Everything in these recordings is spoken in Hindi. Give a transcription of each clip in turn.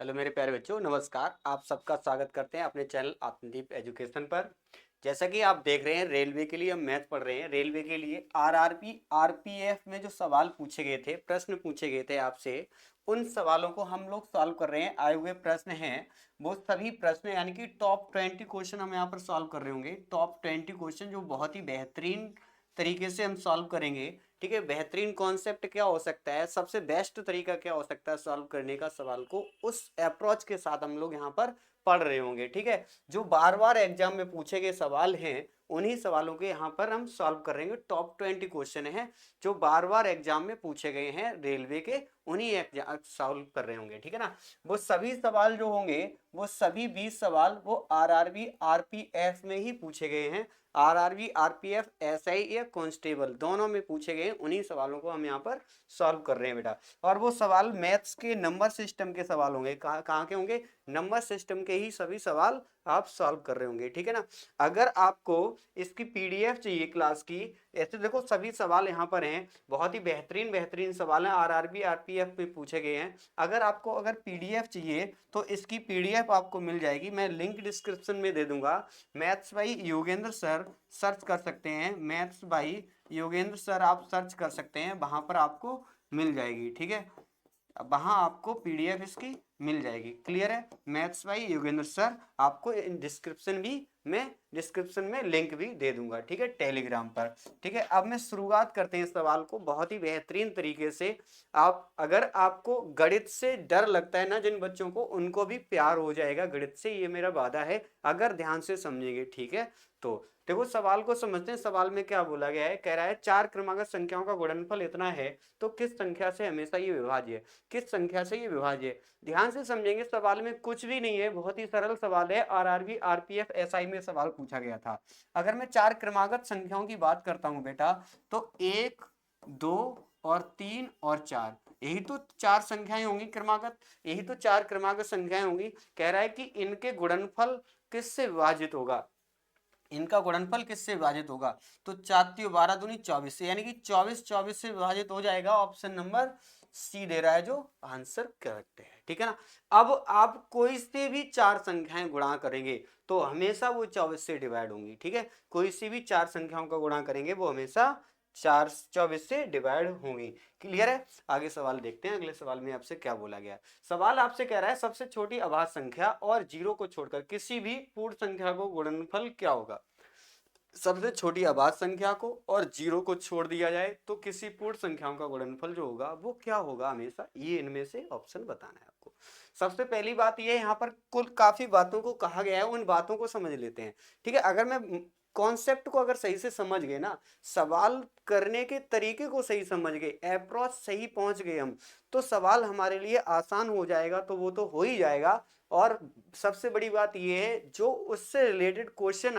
हेलो मेरे प्यारे बच्चों, नमस्कार। आप सबका स्वागत करते हैं अपने चैनल आत्मदीप एजुकेशन पर। जैसा कि आप देख रहे हैं, रेलवे के लिए हम मैथ पढ़ रहे हैं। रेलवे के लिए आरआरबी आरपीएफ में जो सवाल पूछे गए थे, प्रश्न पूछे गए थे आपसे, उन सवालों को हम लोग सॉल्व कर रहे हैं। आए हुए प्रश्न हैं वो सभी प्रश्न, यानी कि टॉप 20 क्वेश्चन हम यहाँ पर सॉल्व कर रहे होंगे। टॉप 20 क्वेश्चन जो बहुत ही बेहतरीन तरीके से हम सॉल्व करेंगे। ठीक है, बेहतरीन कॉन्सेप्ट क्या हो सकता है, सबसे बेस्ट तरीका क्या हो सकता है सॉल्व करने का सवाल को, उस अप्रोच के साथ हम लोग यहाँ पर पढ़ रहे होंगे। ठीक है, जो बार बार एग्जाम में पूछे गए सवाल हैं उन्हीं सवालों के यहाँ पर हम सॉल्व करेंगे। टॉप 20 क्वेश्चन हैं जो बार बार एग्जाम में पूछे गए हैं रेलवे के, उन्हीं एग्जाम सॉल्व कर रहे होंगे। ठीक है ना, वो सभी सवाल जो होंगे, वो सभी 20 सवाल वो आरआरबी आरपीएफ में ही पूछे गए हैं। आरआरबी आरपीएफ एसआई या कांस्टेबल दोनों में पूछे गए, उन्हीं सवालों को हम यहाँ पर सॉल्व कर रहे हैं बेटा। और वो सवाल मैथ्स के नंबर सिस्टम के सवाल होंगे। कहाँ के होंगे? नंबर सिस्टम के ही सभी सवाल आप सॉल्व कर रहे होंगे। ठीक है ना, अगर आपको इसकी पीडीएफ चाहिए क्लास की, ऐसे देखो सभी सवाल यहाँ पर हैं, बहुत ही बेहतरीन बेहतरीन सवाल हैं, आरआरबी आरपीएफ में पूछे गए हैं। अगर पीडीएफ चाहिए तो इसकी पीडीएफ आपको मिल जाएगी, मैं लिंक डिस्क्रिप्शन में दे दूंगा। Maths by Yogendra sir search कर सकते हैं, मैथ्स बाई योगेंद्र सर आप सर्च कर सकते हैं, वहां पर आपको मिल जाएगी। ठीक है, वहां आपको पीडीएफ इसकी मिल जाएगी। क्लियर है? मैथ्स बाई योगेंद्र सर, आपको डिस्क्रिप्शन में लिंक भी दे दूंगा। ठीक है, टेलीग्राम पर। ठीक है, अब मैं शुरुआत करते हैं सवाल को बहुत ही बेहतरीन तरीके से। आप अगर आपको गणित से डर लगता है ना, जिन बच्चों को, उनको भी प्यार हो जाएगा गणित से, ये मेरा वादा है, अगर ध्यान से समझेंगे। ठीक है, तो देखो सवाल को समझते हैं। सवाल में क्या बोला गया है, कह रहा है चार क्रमागत संख्याओं का गुणनफल इतना है तो किस संख्या से हमेशा ये विभाज्य है, किस संख्या से ये विभाज्य है। ध्यान से समझेंगे, सवाल में कुछ भी नहीं है, बहुत ही सरल सवाल है। आरआरबी आरपीएफ एसआई में सवाल पूछा गया था। अगर मैं चार क्रमागत संख्याओं की बात करता हूं बेटा, तो एक, दो और तीन और चार, यही तो चार संख्याएं होंगी क्रमागत, यही तो चार क्रमागत संख्याएं होंगी। कह रहा है कि इनके गुणनफल किससे विभाजित होगा, इनका गुणनफल किससे विभाजित होगा। तो 4×3 = 12, 24 से, यानी कि 24 24 से विभाजित हो जाएगा। ऑप्शन नंबर सी दे रहा है जो आंसर करेक्ट है। ठीक है ना, अब आप कोई से भी चार संख्याएं गुणा करेंगे तो हमेशा वो 24 से डिवाइड होंगी। ठीक है, कोई सी भी चार संख्याओं का गुणा करेंगे वो हमेशा 24 से डिवाइड होंगी। क्लियर है? आगे सवाल देखते हैं, अगले सवाल में आपसे क्या बोला गया। सवाल आपसे कह रहा है सबसे छोटी अभाज्य संख्या और जीरो को छोड़कर किसी भी पूर्ण संख्या को गुणनफल क्या होगा। सबसे छोटी अभाज्य संख्या को और जीरो को छोड़ दिया जाए तो किसी पूर्ण संख्याओं का गुणनफल जो होगा वो क्या होगा हमेशा, ये इनमें से ऑप्शन बताना है आपको। सबसे पहली बात ये, यहाँ पर कुल काफी बातों को कहा गया है, उन बातों को समझ लेते हैं। ठीक है, अगर मैं कॉन्सेप्ट को अगर सही से समझ गए ना, सवाल करने के तरीके को सही समझ गए, अप्रोच सही पहुंच गए हम, तो सवाल हमारे लिए आसान हो जाएगा, तो वो तो हो ही जाएगा। और सबसे बड़ी बात ये है, जो उससे रिलेटेड क्वेश्चन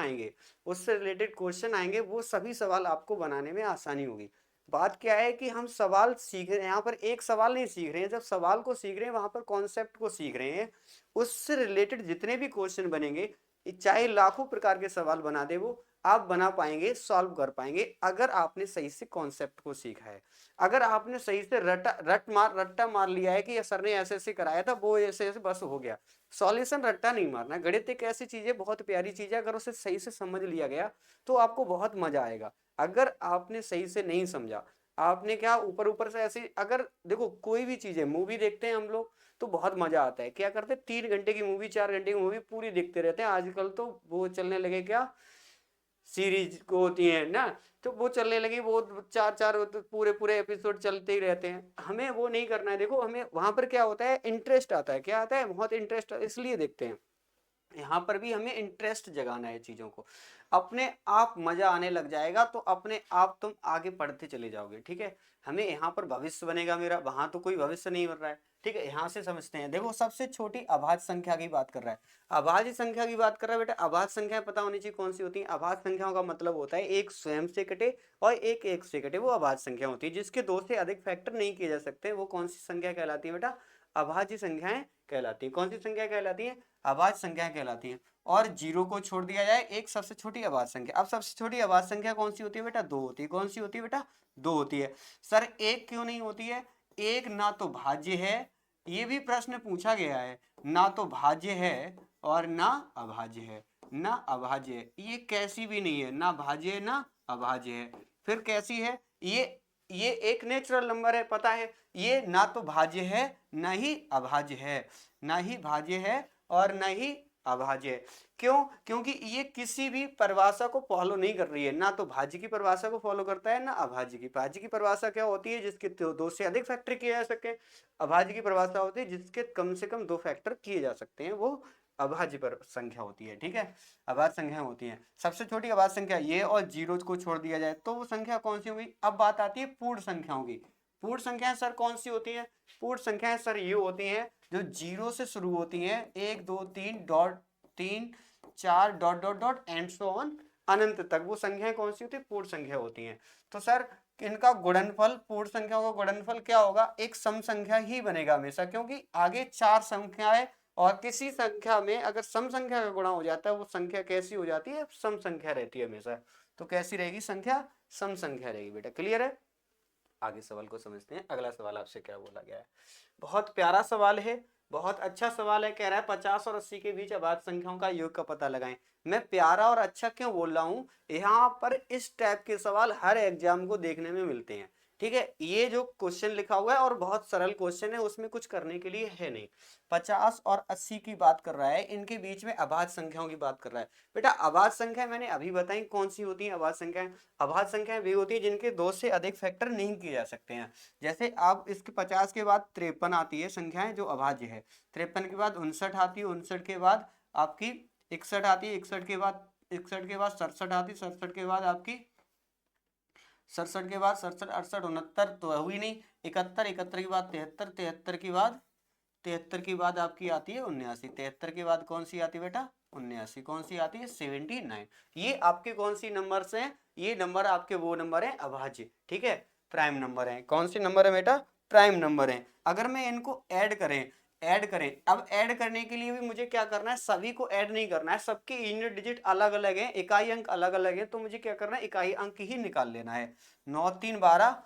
आएंगे, वो सभी सवाल आपको बनाने में आसानी होगी। बात क्या है कि हम सवाल सीख रहे हैं, यहाँ पर एक सवाल नहीं सीख रहे हैं, जब सवाल को सीख रहे हैं वहां पर कॉन्सेप्ट को सीख रहे हैं। उससे रिलेटेड जितने भी क्वेश्चन बनेंगे, चाहे लाखों प्रकार के सवाल बना दे वो, आप बना पाएंगे, सॉल्व कर पाएंगे, अगर आपने सही से कॉन्सेप्ट को सीखा है। अगर आपने सही से रट्टा मार लिया है कि सर ने ऐसे ऐसे कराया था, वो ऐसे ऐसे बस हो गया। सॉल्यूशन रट्टा नहीं मारना। गणित एक ऐसी चीज है, बहुत प्यारी चीज है, अगर उसे सही से समझ लिया गया तो आपको बहुत मजा आएगा। अगर आपने सही से नहीं समझा, आपने क्या ऊपर ऊपर से ऐसे, अगर देखो कोई भी चीज है, मूवी देखते हैं हम लोग तो बहुत मजा आता है, क्या करते हैं 3 घंटे की मूवी, 4 घंटे की मूवी पूरी देखते रहते हैं। आजकल तो वो चलने लगे क्या, सीरीज को होती है ना, तो वो चलने लगी, वो चार चार पूरे पूरे एपिसोड चलते ही रहते हैं। हमें वो नहीं करना है। देखो हमें वहां पर क्या होता है, इंटरेस्ट आता है, क्या आता है, बहुत इंटरेस्ट, इसलिए देखते हैं। यहाँ पर भी हमें इंटरेस्ट जगाना है चीजों को, अपने आप मजा आने लग जाएगा तो अपने आप तुम आगे बढ़ते चले जाओगे। ठीक है, हमें यहाँ पर भविष्य बनेगा मेरा, वहां तो कोई भविष्य नहीं बन रहा है। ठीक है, यहाँ से समझते हैं। देखो सबसे छोटी अभाज्य संख्या की बात कर रहा है, अभाज्य संख्या की बात कर रहा है बेटा। अभाज्य संख्या पता होनी चाहिए कौन सी होती है। अभाज्य संख्याओं का मतलब होता है एक स्वयं से कटे और एक एक से कटे, वो अभाज्य संख्या होती है। जिसके दो से अधिक फैक्टर नहीं किए जा सकते, वो कौन सी संख्या कहलाती है बेटा, अभाज्य संख्याएं कहलाती है। कौन सी संख्या कहलाती है, अभाज्य संख्या कहलाती है। और जीरो को छोड़ दिया जाए, एक सबसे छोटी अभाज्य संख्या। अब सबसे छोटी अभाज्य संख्या कौन सी होती है बेटा, दो होती है। कौन सी होती है बेटा, दो होती है। सर एक क्यों नहीं होती है, एक ना तो भाज्य है, ये भी प्रश्न पूछा गया है, ना तो भाज्य है और ना अभाज्य है, ना अभाज्य है, ये कैसी भी नहीं है, ना भाज्य है ना अभाज्य है, फिर कैसी है ये एक नेचुरल नंबर है, पता है, ये ना तो भाज्य है ना ही अभाज्य है, ना ही भाज्य है और ना ही अभाज्य है। क्यों? क्योंकि ये किसी भी परिभाषा को फॉलो नहीं कर रही है, ना तो भाज्य की परिभाषा को फॉलो करता है ना अभाज्य की। भाज्य की परिभाषा क्या होती है? जिसके दो से अधिक फैक्टर किए जा सके। अभाज्य की परिभाषा होती है जिसके कम से कम 2 फैक्टर किए जा सकते हैं, वो अभाज्य पर संख्या होती है। ठीक है, अभाज्य संख्या होती है। सबसे छोटी अभाज्य संख्या ये, और जीरो को छोड़ दिया जाए तो वो संख्या कौन सी होगी? अब बात आती है पूर्ण संख्याओं की। पूर्ण संख्याएं सर कौन सी होती है? पूर्ण संख्याएं सर ये होती हैं जो जीरो से शुरू होती हैं, 1 2 3 dot 3 4 dot dot dot and so on अनंत तक, वो संख्याएं कौन सी होती है? पूर्ण संख्या होती हैं। तो सर इनका गुणनफल, पूर्ण संख्याओं का गुणनफल क्या होगा? एक सम संख्या ही बनेगा हमेशा, क्योंकि आगे 4 संख्याएं और किसी संख्या में अगर सम संख्या का गुणा हो जाता है वो संख्या कैसी हो जाती है? सम संख्या रहती है हमेशा। तो कैसी रहेगी संख्या? सम संख्या रहेगी बेटा। क्लियर है? आगे सवाल को समझते हैं। अगला सवाल आपसे क्या बोला गया है, बहुत प्यारा सवाल है, बहुत अच्छा सवाल है। कह रहा है 50 और 80 के बीच अभाज्य संख्याओं का योग का पता लगाएं। मैं प्यारा और अच्छा क्यों बोल रहा हूं? यहाँ पर इस टाइप के सवाल हर एग्जाम को देखने में मिलते हैं। ठीक है, ये जो क्वेश्चन लिखा हुआ है और बहुत सरल क्वेश्चन है, उसमें कुछ करने के लिए है नहीं। 50 और 80 की बात कर रहा है, इनके बीच में अभाज्य संख्याओं की बात कर रहा है। बेटा अभाज्य संख्या मैंने अभी बताई कौन सी होती है अभाज्य संख्याएं। अभाज्य संख्याएं वे होती है जिनके 2 से अधिक फैक्टर नहीं किए जा सकते हैं। जैसे आप इसके 50 के बाद 53 आती है संख्याएं जो अभाज्य है, 53 के बाद 59 आती है, 59 के बाद आपकी 61 आती है, 61 के बाद 67 आती है, 67 के बाद आपकी 67 के बाद 67 68 69 तो हुई नहीं, 71 71 के बाद 73 73 के बाद 73 के बाद आपकी आती है 79, 73 के बाद कौन सी आती है बेटा? 79। कौन सी आती है? 79। ये आपके कौन सी नंबर्स हैं? ये नंबर आपके वो नंबर हैं अभाज्य। ठीक है, प्राइम नंबर हैं। कौन सी नंबर है बेटा? प्राइम नंबर हैं। अगर मैं इनको ऐड करें, अब ऐड करने के लिए भी मुझे क्या करना है? सभी को ऐड नहीं करना है, सबके यूनिट डिजिट अलग अलग हैं, इकाई अंक अलग अलग हैं, तो मुझे क्या करना है? इकाई अंक ही निकाल लेना है। 9 3 12,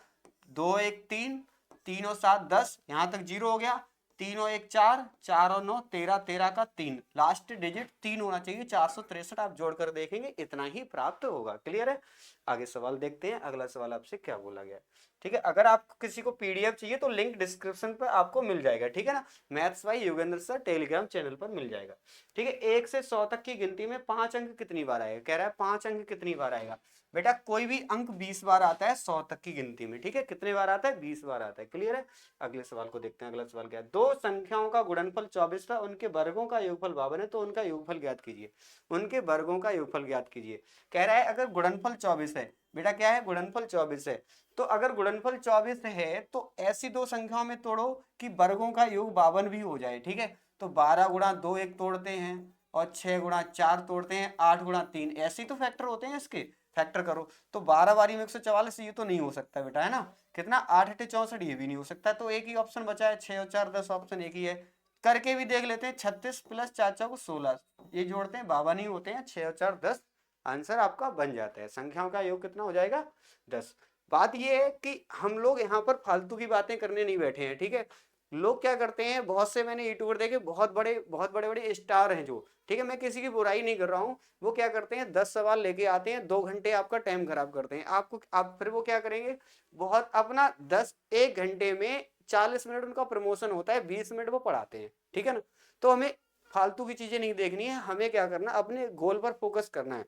2 1 3, 3 और 7 10, यहां तक जीरो हो गया। 3 और 1 4, 4 और 9 13, 13 का 3, लास्ट डिजिट 3 होना चाहिए। 463 आप जोड़कर देखेंगे इतना ही प्राप्त होगा। क्लियर है? आगे सवाल देखते हैं। अगला सवाल आपसे क्या बोला गया? ठीक है, अगर आपको किसी को पीडीएफ चाहिए तो लिंक डिस्क्रिप्शन पर आपको मिल जाएगा। ठीक है ना, maths by Yogendra sir Telegram channel पर मिल जाएगा। ठीक है, 1 से 100 तक की गिनती में 5 अंक कितनी बार आएगा? कह रहा है 5 अंक कितनी बार आएगा? बेटा कोई भी अंक 20 बार आता है 100 तक की गिनती में। ठीक है, कितने बार आता है? 20 बार आता है। क्लियर है? अगले सवाल को देखते हैं। अगला सवाल क्या है? दो संख्याओं का गुणनफल 24 था, उनके वर्गों का योगफल 52 है, तो उनका योगफल ज्ञात कीजिए। उनके वर्गों का योगफल ज्ञात कीजिए। कह रहा है अगर गुणनफल 24 है, बेटा क्या है? गुणनफल 24 है। तो अगर गुणनफल 24 है तो ऐसी दो संख्याओं में तोड़ो कि वर्गों का योग 52 भी हो जाए। ठीक है, तो 12 गुणा 2 1 तोड़ते हैं, और 6 गुणा 4 तोड़ते हैं, 8 गुणा 3, ऐसे तो फैक्टर होते हैं इसके। फैक्टर करो तो 12 बारी में 144, ये तो नहीं हो सकता बेटा, है ना? कितना? 8 8 64, ये भी नहीं हो सकता। तो एक ही ऑप्शन बचा है, 6 और 4 10, ऑप्शन एक ही है। करके भी देख लेते हैं, 36 प्लस 4 4 को 16, ये जोड़ते हैं 52 ही होते हैं, 6 और 4 10, आंसर आपका बन जाता है। संख्याओं का योग कितना हो जाएगा? 10। बात ये है कि हम लोग यहाँ पर फालतू की बातें करने नहीं बैठे हैं। ठीक है, लोग क्या करते हैं, बहुत से मैंने यूट्यूबर देखे, बहुत बड़े बड़े स्टार हैं जो, ठीक है, मैं किसी की बुराई नहीं कर रहा हूँ, वो क्या करते हैं 10 सवाल लेके आते हैं, 2 घंटे आपका टाइम खराब करते हैं। आपको आप फिर वो क्या करेंगे, बहुत अपना 1 घंटे में 40 मिनट उनका प्रमोशन होता है, 20 मिनट वो पढ़ाते हैं। ठीक है ना, तो हमें फालतू की चीजें नहीं देखनी है, हमें क्या करना, अपने गोल पर फोकस करना है,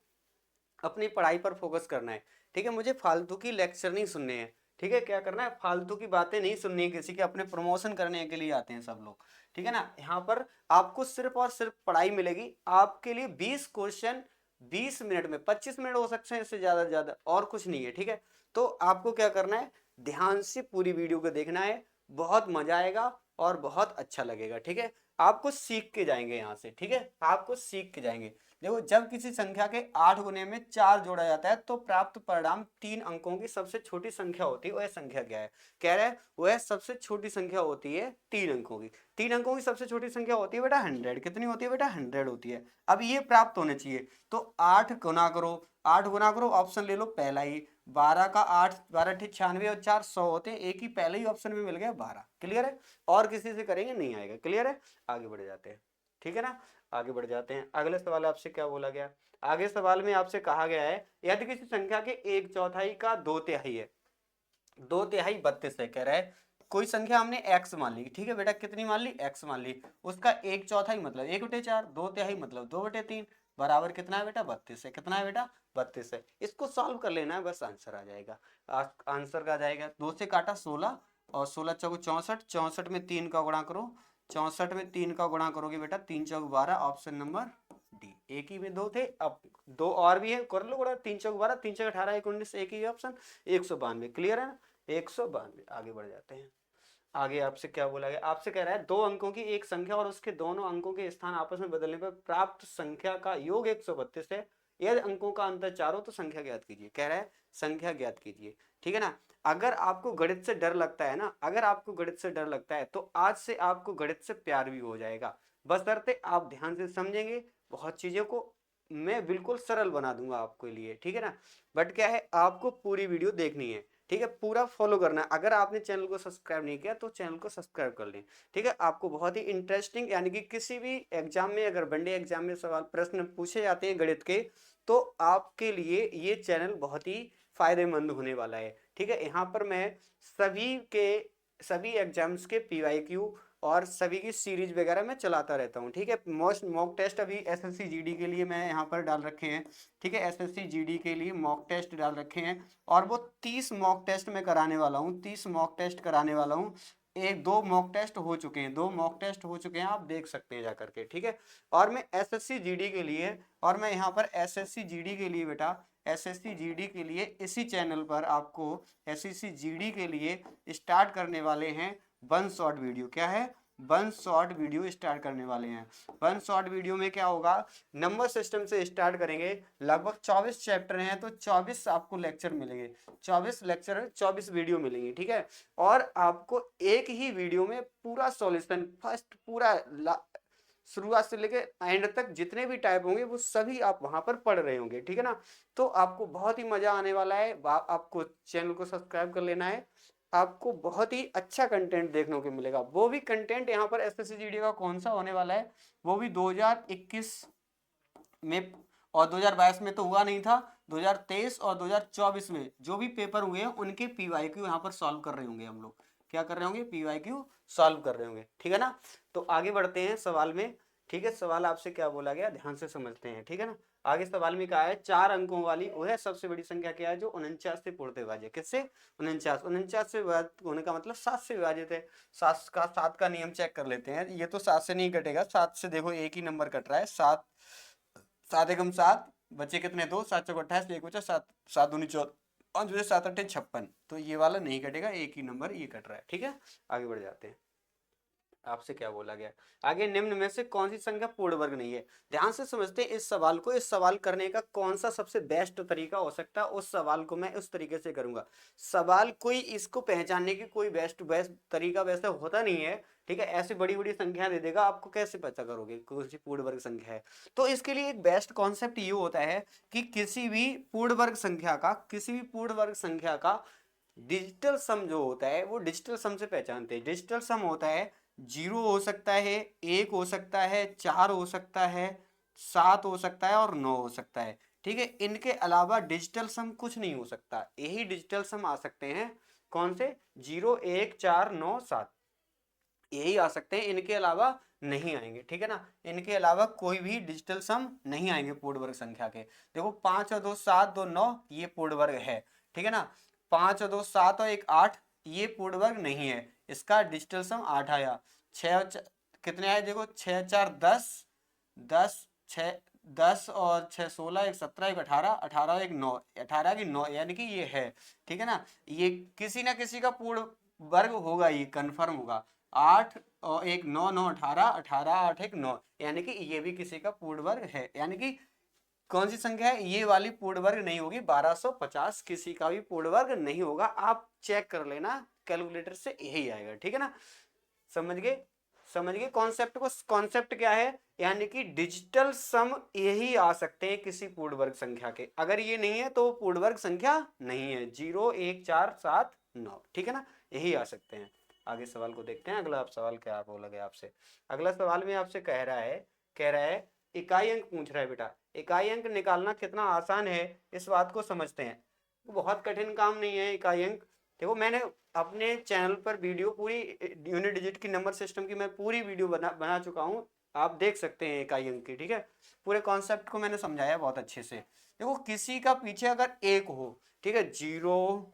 अपनी पढ़ाई पर फोकस करना है। ठीक है, मुझे फालतू की लेक्चर नहीं सुनने हैं। ठीक है, क्या करना है, फालतू की बातें नहीं सुननी है किसी के, अपने प्रमोशन करने के लिए आते हैं सब लोग। ठीक है ना, यहाँ पर आपको सिर्फ और सिर्फ पढ़ाई मिलेगी। आपके लिए 20 क्वेश्चन 20 मिनट में, 25 मिनट हो सकते हैं, इससे ज्यादा से ज्यादा, और कुछ नहीं है। ठीक है, तो आपको क्या करना है, ध्यान से पूरी वीडियो को देखना है, बहुत मजा आएगा और बहुत अच्छा लगेगा। ठीक है, आपको सीख के जाएंगे यहाँ से, ठीक है, आपको सीख के जाएंगे। देखो जब किसी संख्या के 8 गुने में 4 जोड़ा जाता है तो प्राप्त परिणाम 3 अंकों की सबसे छोटी संख्या होती है, वह संख्या क्या है? कह रहा है वह सबसे छोटी संख्या होती है 3 अंकों की। 3 अंकों की सबसे छोटी संख्या होती है बेटा 100। कितनी होती है बेटा? 100 होती है। अब ये प्राप्त होने चाहिए तो 8 गुना करो, 8 गुना करो, ऑप्शन ले लो पहला ही, 12 का 8, 12 ठीक 96 और 4 100 होते हैं, एक ही पहले ही ऑप्शन में मिल गया 12। क्लियर है? और किसी से करेंगे नहीं आएगा। क्लियर है? आगे बढ़ जाते हैं, ठीक है ना, आगे बढ़ जाते हैं। अगले सवाल आपसे क्या बोला गया? आगे सवाल में आपसे कहा गया है यदि किसी संख्या के 1/4 का 2/3 है, 2/3 32 है। कह रहा है कोई संख्या हमने x मान ली, ठीक है बेटा, कितनी मान ली? x मान ली, उसका 1/4 मतलब 1/4, 2/3 मतलब 2/3, बराबर कितना है बेटा? 32 है। कितना है बेटा? 32 है। इसको सॉल्व कर लेना है, बस आंसर आ जाएगा। आंसर का आ जाएगा, 2 से काटा 16 और 16 चौक 64, 64 में 3 का गुणा करो, 64 में 3 का गुणा करोगे बेटा 3 चौक 12, ऑप्शन नंबर डी। एक ही में दो थे, अब दो और भी है, कर लो गुणा, 3 चौक 12, 3 चौक 18, 1 19, एक ही ऑप्शन 192। क्लियर है ना? 192। आगे बढ़ जाते हैं। आगे आपसे क्या बोला गया? आपसे कह रहा है दो अंकों की एक संख्या और उसके दोनों अंकों के स्थान आपस में बदलने पर प्राप्त संख्या का योग 132 है। यदि अंकों का अंतर 4 हो तो संख्या ज्ञात कीजिए। कह रहा है संख्या ज्ञात कीजिए, ठीक है ना। अगर आपको गणित से डर लगता है ना, अगर आपको गणित से डर लगता है तो आज से आपको गणित से प्यार भी हो जाएगा, बशर्ते आप ध्यान से समझेंगे। बहुत चीजों को मैं बिल्कुल सरल बना दूंगा आपके लिए, ठीक है ना। बट क्या है, आपको पूरी वीडियो देखनी है, ठीक है, पूरा फॉलो करना है। अगर आपने चैनल को सब्सक्राइब नहीं किया तो चैनल को सब्सक्राइब कर लें, ठीक है। आपको बहुत ही इंटरेस्टिंग, यानी कि किसी भी एग्जाम में अगर वनडे एग्जाम में सवाल प्रश्न पूछे जाते हैं गणित के, तो आपके लिए ये चैनल बहुत ही फायदेमंद होने वाला है, ठीक है। यहाँ पर मैं सभी एग्जाम्स के पीवाईक्यू और सभी की सीरीज वगैरह मैं चलाता रहता हूँ, ठीक है। मोस्ट मॉक टेस्ट अभी एसएससी जीडी के लिए मैं यहाँ पर डाल रखे हैं, ठीक है, एसएससी जीडी के लिए मॉक टेस्ट डाल रखे हैं और वो 30 मॉक टेस्ट मैं कराने वाला हूँ, 30 मॉक टेस्ट कराने वाला हूँ। एक दो मॉक टेस्ट हो चुके हैं, 2 मॉक टेस्ट हो चुके हैं, आप देख सकते हैं जाकर के, ठीक है। और मैं एसएससी जीडी के लिए, और मैं यहाँ पर एसएससी जीडी के लिए बेटा, एसएससी जीडी के लिए इसी चैनल पर आपको एसएससी जीडी के लिए स्टार्ट करने वाले हैं 1 शॉर्ट वीडियो। क्या है? 1 शॉर्ट वीडियो स्टार्ट करने वाले हैं। 1 शॉर्ट वीडियो में क्या होगा, नंबर सिस्टम से स्टार्ट करेंगे। लगभग 24 चैप्टर हैं तो 24 आपको लेक्चर मिलेंगे, 24 लेक्चर 24 वीडियो मिलेंगी, ठीक है। और आपको एक ही वीडियो में पूरा सॉल्यूशन फर्स्ट पूरा शुरुआत से लेके एंड तक जितने भी टाइप होंगे वो सभी आप वहां पर पढ़ रहे होंगे, ठीक है ना। तो आपको बहुत ही मजा आने वाला है। आपको चैनल को सब्सक्राइब कर लेना है, आपको बहुत ही अच्छा कंटेंट देखने को मिलेगा। वो भी कंटेंट यहाँ पर एसएससी जीडी का कौन सा होने वाला है, वो भी 2021 में, और 2022 में तो हुआ नहीं था, 2023 और 2024 में जो भी पेपर हुए हैं उनके पीवाईक्यू यहाँ पर सॉल्व कर रहे होंगे हम लोग। क्या कर रहे होंगे? पीवाईक्यू सॉल्व कर रहे होंगे, ठीक है ना। तो आगे बढ़ते हैं सवाल में, ठीक है। सवाल आपसे क्या बोला गया ध्यान से समझते हैं, ठीक है ना। आगे सवाल में कहा है 4 अंकों वाली वह सबसे बड़ी संख्या क्या है जो 49 से पूर्ण विभाज्य है। किससे? 49। 49 से विभाजित होने का मतलब 7 से विभाजित है। 7 का नियम चेक कर लेते हैं। ये तो 7 से नहीं कटेगा, 7 से देखो एक ही नंबर कट रहा है, 7 7 एकम 7, बचे कितने? 2, 7 चौक 28, एक बचा 7, 7 दूनी 14, 5 बचे 7 अट्ठे 56। तो ये वाला नहीं कटेगा, एक ही नंबर ये कट रहा है, ठीक है। आगे बढ़ जाते हैं। आपसे क्या बोला गया आगे, निम्न में से कौन सी संख्या पूर्ण वर्ग नहीं है। ध्यान से समझते हैं इस सवाल को। इस सवाल करने का कौन सा सबसे बेस्ट तरीका हो सकता है, उस सवाल को मैं उस तरीके से करूंगा। सवाल कोई इसको पहचानने की कोई बेस्ट बेस्ट तरीका वैसे होता नहीं है, ठीक है। ऐसी बड़ी बड़ी संख्या दे देगा, आपको कैसे पता करोगे कौन सी पूर्ण वर्ग संख्या है। तो इसके लिए एक बेस्ट कॉन्सेप्ट ये होता है कि किसी भी पूर्ण वर्ग संख्या का, किसी भी पूर्ण वर्ग संख्या का डिजिटल सम जो होता है वो डिजिटल सम से पहचानते हैं। डिजिटल सम होता है 0 हो सकता है, 1 हो सकता है, 4 हो सकता है, 7 हो सकता है और 9 हो सकता है, ठीक है। इनके अलावा डिजिटल सम कुछ नहीं हो सकता। यही डिजिटल सम आ सकते हैं, कौन से? 0 1 4 9 7, यही आ सकते हैं, इनके अलावा नहीं आएंगे, ठीक है ना। इनके अलावा कोई भी डिजिटल सम नहीं आएंगे पूर्ण वर्ग संख्या के। देखो 5 और 2 7, 2 9, ये पूर्ण वर्ग है, ठीक है ना। 5 और 2 7 और 1 8, ये पूर्ण वर्ग नहीं है, इसका डिजिटल सम 8 आया। 6 और कितने आए? देखो 6 4 10, 10 6 10 और 6 16, 1 17, 1 18, 18 1 9, 18 की 9, यानी कि ये है, ठीक है ना। ये किसी ना किसी का पूर्ण वर्ग होगा, ये कन्फर्म होगा। 8 और 1 9, 9 18, 18 8 1 9, यानी कि ये भी किसी का पूर्ण वर्ग है। यानी कि कौन सी संख्या है ये वाली पूर्ण वर्ग नहीं होगी, 1250 किसी का भी पूर्ण वर्ग नहीं होगा। आप चेक कर लेना कैलकुलेटर से, यही आएगा, ठीक है ना। समझ गए, समझ गए कॉन्सेप्ट को। कॉन्सेप्ट क्या है, यानी कि डिजिटल सम यही आ सकते हैं किसी पूर्ण वर्ग संख्या के, अगर ये नहीं है तो पूर्ण वर्ग संख्या नहीं है। 0 1 4 7 9, ठीक है ना, यही आ सकते हैं। आगे सवाल को देखते हैं। अगला आप सवाल क्या बोला गया आपसे। अगला सवाल में आपसे कह रहा है इकाई अंक पूछ रहा है बेटा। इकाई अंक निकालना कितना आसान है इस बात को समझते हैं। बहुत कठिन काम नहीं है इकाई अंक। देखो मैंने अपने चैनल पर वीडियो पूरी यूनिट डिजिट की नंबर सिस्टम की मैं पूरी वीडियो बना चुका हूँ, आप देख सकते हैं इकाई अंक की, ठीक है। पूरे कॉन्सेप्ट को मैंने समझाया बहुत अच्छे से। देखो किसी का पीछे अगर एक हो, ठीक है, 0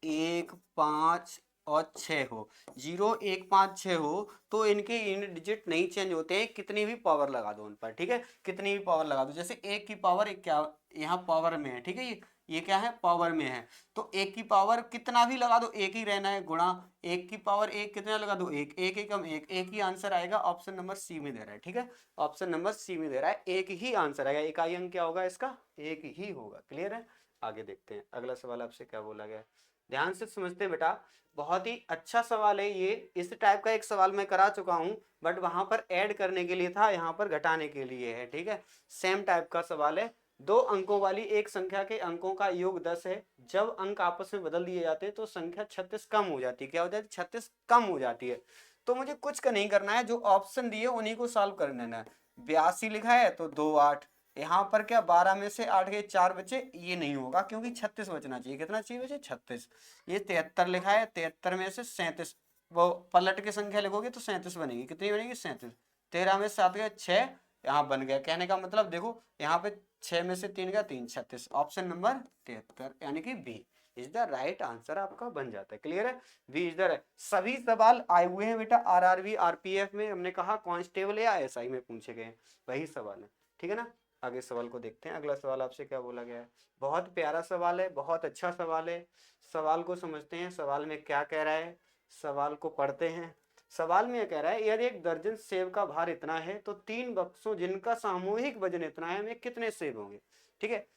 1 5 और 6 हो, 0 1 5 6 हो, तो इनके यूनिट डिजिट नहीं चेंज होते हैं, कितनी भी पावर लगा दो उन पर, ठीक है, कितनी भी पावर लगा दो। जैसे एक की पावर एक क्या यहाँ पावर में है, ठीक है, ये क्या है पावर में है, तो एक की पावर कितना भी लगा दो एक ही रहना है, गुणा एक की पावर एक कितना लगा दो एक, एक एकम एक ही आंसर आएगा। ऑप्शन नंबर सी में दे रहा है, ठीक है, ऑप्शन नंबर सी में दे रहा है, एक ही आंसर आएगा। इकाई अंक क्या होगा इसका, एक ही होगा। क्लियर है, आगे देखते हैं अगला सवाल आपसे क्या बोला गया। ध्यान से समझते हैं बेटा, बहुत ही अच्छा सवाल है ये। इस टाइप का एक सवाल मैं करा चुका हूं, बट वहां पर ऐड करने के लिए था, यहाँ पर घटाने के लिए है, ठीक है। सेम टाइप का सवाल है। दो अंकों वाली एक संख्या के अंकों का योग 10 है, जब अंक आपस में बदल दिए जाते हैं तो संख्या 36 कम हो जाती है। क्या हो जाती है, 36 कम हो जाती है। तो मुझे कुछ का नहीं करना है, जो ऑप्शन दिए उन्हीं को सॉल्व कर लेना है। 82 लिखा है तो 2 8, यहाँ पर क्या 12 में से 8 के 4 बचे, ये नहीं होगा क्योंकि 36 बचना चाहिए। कितना चाहिए बचे, 36। ये 73 लिखा है, 73 में से 37, वो पलट के संख्या लिखोगे तो 37 बनेगी। कितनी बनेगी, 37। 13 में 7 गया 6, यहाँ बन गया। कहने का मतलब देखो यहाँ पे 6 में से 3 गया 3, 36। ऑप्शन नंबर 73 यानी कि B is the right answer आपका बन जाता है। क्लियर है, बी इज द राइट। सभी सवाल आए हुए हैं बेटा आरआरबी आरपीएफ में, हमने कहा कांस्टेबल या एसआई में पूछे गए वही सवाल है, ठीक है ना। आगे सवाल को देखते हैं। अगला सवाल आपसे क्या बोला गया है, बहुत प्यारा सवाल है, बहुत अच्छा सवाल है। सवाल को समझते हैं, सवाल में क्या कह रहा है, सवाल को पढ़ते हैं। सवाल में कह रहा है यदि एक दर्जन सेब का भार इतना है तो 3 बक्सों जिनका सामूहिक वजन इतना है में कितने सेब होंगे। ठीक है,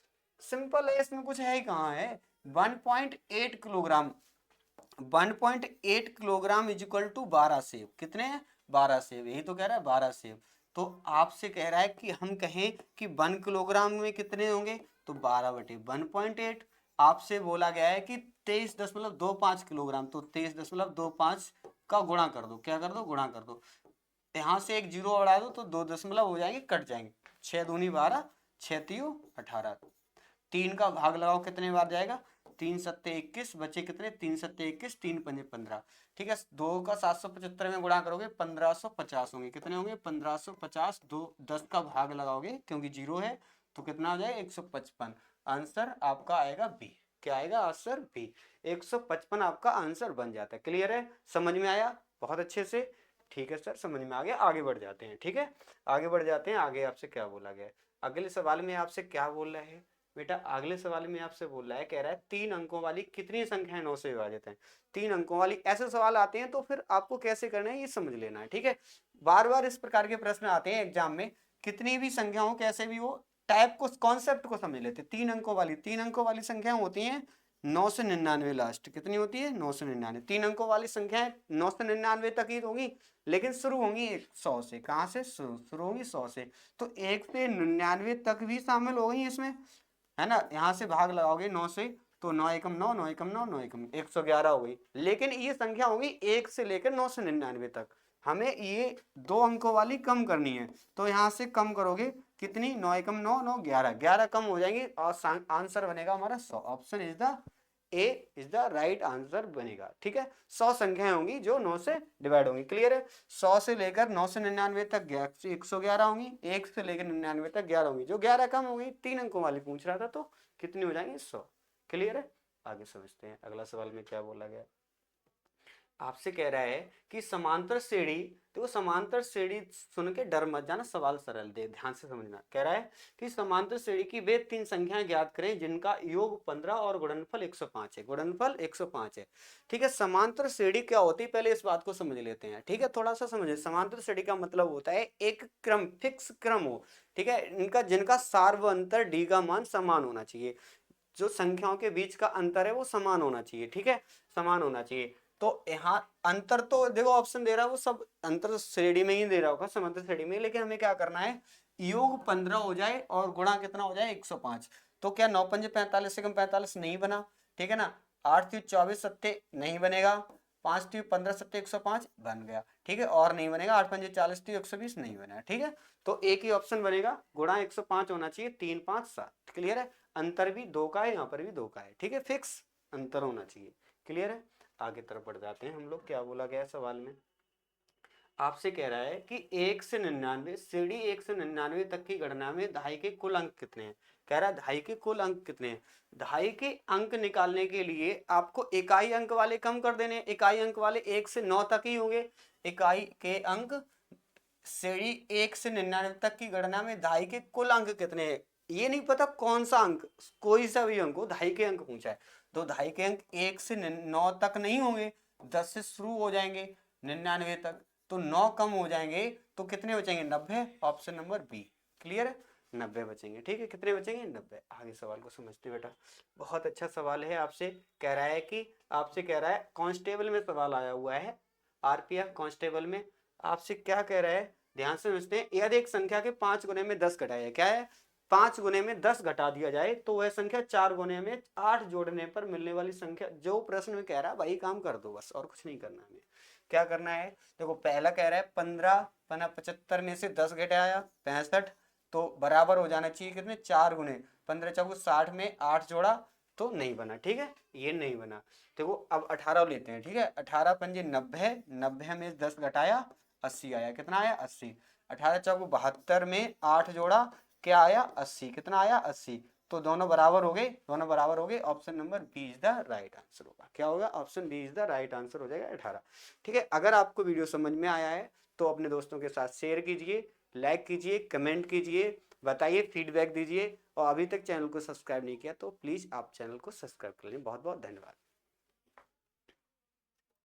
सिंपल है, इसमें कुछ है ही कहाँ है। 1.8 kilogram, 1.8 kilogram is equal to 12 सेब। कितने हैं, 12 सेब, यही तो कह रहा है 12 सेब। तो आपसे कह रहा है कि हम कहें कि 1 किलोग्राम में कितने होंगे, तो 12/1.8। आपसे बोला गया है कि 23.25 किलोग्राम, तो 23.25 का गुणा कर दो। क्या कर दो, गुणा कर दो। यहाँ से एक जीरो बढ़ा दो तो 2 दशमलव हो जाएंगे, कट जाएंगे। 6 दूनी 12, 6 तियो 18। 3 का भाग लगाओ कितने बार जाएगा, 3 सत्ते 21, बचे कितने, 3 सत्ते 21, 3 पंजे 15। ठीक है, 2 का 775 में गुणा करोगे 1550 होंगे। कितने होंगे, 1550। 2 10 का भाग लगाओगे क्योंकि जीरो है तो कितना हो जाएगा, 155। आंसर आपका आएगा बी। क्या आएगा, आंसर बी, 155 आपका आंसर बन जाता है। क्लियर है, समझ में आया बहुत अच्छे से। ठीक है सर, समझ में आ गया, आगे बढ़ जाते हैं। ठीक है, आगे बढ़ जाते हैं। आगे आपसे क्या बोला गया है, अगले सवाल में आपसे क्या बोल रहा है बेटा, अगले सवाल में आपसे बोल रहा है, कह रहा है 3 अंकों वाली कितनी संख्याएं 9 से विभाजित हैं। 3 अंकों वाली ऐसे सवाल आते हैं तो फिर आपको कैसे करना है ये समझ लेना है। ठीक है, बार बार इस प्रकार के प्रश्न आते हैं एग्जाम में, कितनी भी संख्या हो कैसे भी हो, टाइप को कॉन्सेप्ट को समझ लेते। 3 अंकों वाली संख्या होती है 9 से 99 लास्ट। कितनी होती है, 9 से 99। 3 अंकों वाली संख्याएं 9 से 99 तक ही होंगी, लेकिन शुरू होंगी 100 से। कहाँ से शुरू होंगी, 100 से। तो 1 से 99 तक भी शामिल हो गई इसमें, है ना। यहाँ से भाग लगाओगे 9 से तो 9 एकम 9, 9 एकम 9, 9 एकम 111 हो गई। लेकिन ये संख्या होगी 1 से लेकर 9 से 99 तक। हमें ये 2 अंकों वाली कम करनी है, तो यहाँ से कम करोगे कितनी, 9 एकम 9, 9 11, 11 कम हो जाएंगी और आंसर बनेगा हमारा 100। Option is the A is the right answer बनेगा। ठीक है, 100 संख्याएं होंगी जो 9 से डिवाइड होंगी। क्लियर है, 100 से लेकर 9 से 99 तक 111 होंगी, 1 से लेकर 99 तक 11 होंगी, जो 11 कम होंगी। 3 अंकों वाली पूछ रहा था तो कितनी हो जाएंगी, 100। क्लियर है, आगे समझते हैं अगला सवाल में क्या बोला गया। आपसे कह रहा है कि समांतर श्रेणी, देखो समांतर श्रेणी सुन के डर मत जाना, सवाल सरल दे, ध्यान से समझना। कह रहा है कि समांतर श्रेणी की वे तीन संख्याएं ज्ञात करें जिनका योग 15 और गुणनफल 105 है। गुणनफल 105 है। ठीक है, समांतर श्रेणी क्या होती है पहले इस बात को समझ लेते हैं। ठीक है, थोड़ा सा समझे। समांतर श्रेणी का मतलब होता है एक क्रम, फिक्स क्रम हो। ठीक है, इनका जिनका सार्वअंतर डी का मान समान होना चाहिए। जो संख्याओं के बीच का अंतर है वो समान होना चाहिए। ठीक है, समान होना चाहिए। तो यहाँ अंतर तो देखो ऑप्शन दे रहा है वो सब अंतर श्रेणी में ही दे रहा होगा, समांतर श्रेणी में, लेकिन हमें क्या करना है, योग 15 हो जाए और गुणा कितना हो जाए 105। तो क्या 9 पंजे 45 से कम 45 नहीं बना। ठीक है ना, 8 3 24 सत्ते नहीं बनेगा, 5 3 15 सत्ते 105 बन गया। ठीक है, और नहीं बनेगा, 8 पंजे 40 3 120 नहीं बना। ठीक है, तो एक ही ऑप्शन बनेगा, गुणा 105 होना चाहिए, 3 5 7। क्लियर है, अंतर भी 2 का है, यहाँ पर भी 2 का है। ठीक है, फिक्स अंतर होना चाहिए। क्लियर है, आगे तरफ बढ़ जाते हैं हम लोग। क्या बोला गया सवाल में, आपसे कह रहा है कि 1 से 99 श्रेणी 1 से 99 तक की गणना में दहाई के कुल अंक कितने हैं। कह रहा है दहाई के कुल अंक कितने हैं। दहाई के अंक निकालने के लिए आपको इकाई अंक वाले कम कर देने। इकाई अंक वाले 1 से 9 तक ही होंगे। इकाई के अंक श्रेणी 1 से 99 तक की गणना में दहाई के कुल अंक कितने हैं। ये नहीं पता कौन सा अंक, कोई सा भी अंक हो, दहाई के अंक पूछा है। तो दहाई के अंक 1 से 9 तक नहीं होंगे, 10 से शुरू हो जाएंगे 99 तक, तो 9 कम हो जाएंगे, तो कितने बचेंगे 90। Option number B. क्लियर है, 90 बचेंगे। ठीक है, कितने बचेंगे 90। आगे सवाल को समझते बेटा, बहुत अच्छा सवाल है। आपसे कह रहा है कि, आपसे कह रहा है कांस्टेबल में सवाल आया हुआ है, आरपीएफ कांस्टेबल में। आपसे क्या कह रहा है, ध्यान से समझते हैं। यदि एक संख्या के 5 गुने में 10 घटाया, क्या है 5 गुने में 10 घटा दिया जाए तो वह संख्या 4 गुने में 8 जोड़ने पर मिलने वाली संख्या। जो प्रश्न में कह रहा है वही काम कर दो बस, और कुछ नहीं करना हमें। क्या करना है, देखो पहला कह रहा है 15 पना 75 में से 10 घटाया 65, तो बराबर हो जाना चाहिए कितने 4 गुने, 15 चौको 60 में 8 जोड़ा तो नहीं बना। ठीक है, ये नहीं बना। देखो अब 18 लेते हैं। ठीक है, 18 पंजे 90, 90 में 10 घटाया 80 आया, कितना आया 80। 18 चौको 72 में 8 जोड़ा क्या आया 80, कितना आया 80। तो दोनों बराबर हो गए, दोनों बराबर हो गए। Option number B is the right answer होगा। क्या होगा, option B is the right answer हो जाएगा 18। ठीक है, अगर आपको वीडियो समझ में आया है तो अपने दोस्तों के साथ शेयर कीजिए, लाइक कीजिए, कमेंट कीजिए, बताइए, फीडबैक दीजिए। और अभी तक चैनल को सब्सक्राइब नहीं किया तो प्लीज़ आप चैनल को सब्सक्राइब कर लीजिए। बहुत बहुत धन्यवाद।